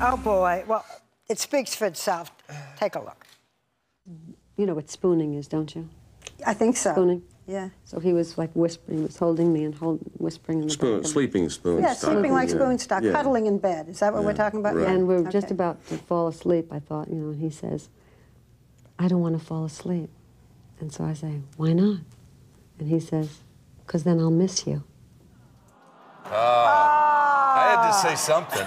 Oh, boy. Well, it speaks for itself. Take a look. You know what spooning is, don't you? I think so. Spooning? Yeah. So he was like whispering, he was holding me and whispering in the back. Sleeping spoon Yeah, stock. sleeping like spoon stock, cuddling in bed. Is that what we're talking about? Right. Yeah. And we were just about to fall asleep, I thought, you know, and he says, I don't want to fall asleep. And so I say, why not? And he says, because then I'll miss you. I had to say something.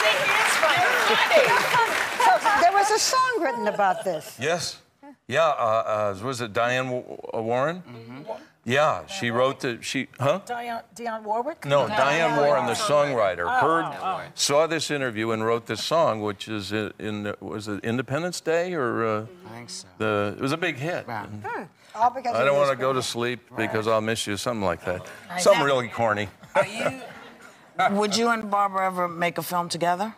See, it's funny. So there was a song written about this. Yes. Yeah, was it Diane Warren? Mm-hmm. Yeah, she wrote the, Dionne Warwick? No, Diane Warren, the songwriter, saw this interview and wrote this song, which is was it Independence Day or? I think so. It was a big hit. Right. All because I don't want to go to sleep because I'll miss you, something like that. Something really corny. Would you and Barbara ever make a film together?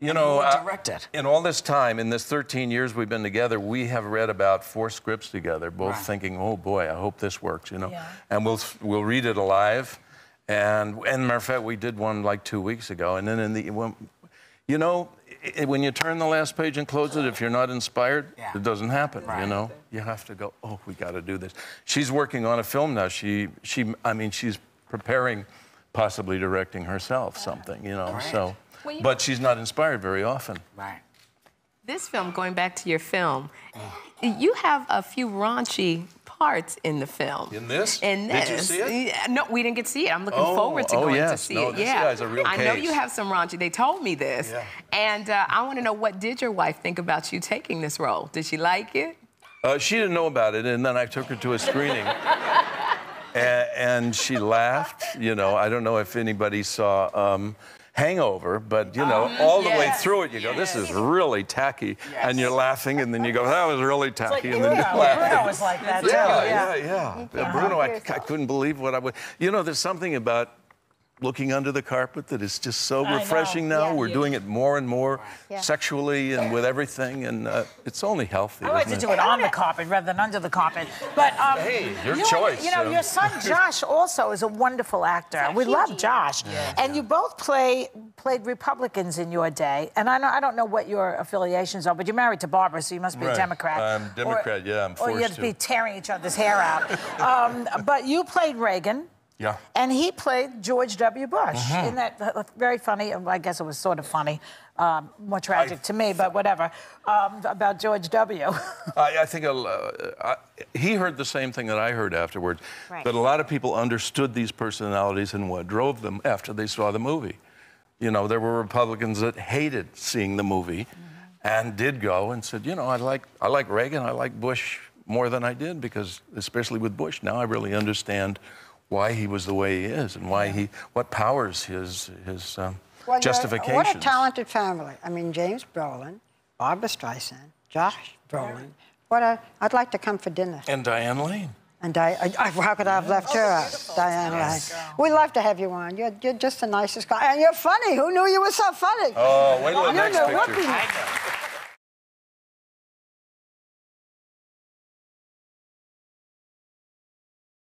You know, direct it? In all this time, in this 13 years we've been together, we have read about 4 scripts together, both thinking, oh boy, I hope this works, you know. Yeah. And we'll read it alive. And matter of fact, we did one like 2 weeks ago. And then you know, when you turn the last page and close it, if you're not inspired, it doesn't happen, you know. You have to go, oh, we got to do this. She's working on a film now. I mean, she's preparing, possibly directing herself something, you know, so. Well, but she's not inspired very often. Right. This film, going back to your film, you have a few raunchy parts in the film. In this? In this. Did you see it? No, we didn't get to see it. I'm looking forward to going to see it. This guy's a real I know you have some raunchy. They told me this. Yeah. And I want to know, what did your wife think about you taking this role? Did she like it? She didn't know about it, and then I took her to a screening. and she laughed. You know, I don't know if anybody saw Hangover, but you know, all the way through it, you go, this is really tacky, and you're laughing, and then you go, that was really tacky, and then you're laughing. Bruno was like that, Yeah. Bruno, I couldn't believe what I would. You know, there's something about looking under the carpet that is just so refreshing now. Yeah. We're doing it more and more sexually and with everything, and it's only healthy. I like to do it on the carpet rather than under the carpet. But hey, your choice. You know, your son Josh also is a wonderful actor. We love Josh. Yeah. And you both played Republicans in your day. And I don't know what your affiliations are, but you're married to Barbara, so you must be a Democrat. I'm Democrat, I'm forced to. Or you'd be tearing each other's hair out. But you played Reagan. Yeah. And he played George W. Bush. Isn't that very funny? I guess it was sort of funny. More tragic to me, but whatever. About George W. I think he heard the same thing that I heard afterwards. Right. That a lot of people understood these personalities and what drove them after they saw the movie. You know, there were Republicans that hated seeing the movie and did go and said, you know, I like Reagan, I like Bush more than I did, because especially with Bush, now I really understand why he was the way he is and why what powers his justifications. What a talented family. I mean, James Brolin, Barbra Streisand, Josh Brolin. I'd like to come for dinner. And Diane Lane. And how could I have left her out? Diane Lane. We love to have you on. You're just the nicest guy. And you're funny. Who knew you were so funny? Oh, wait till the next picture.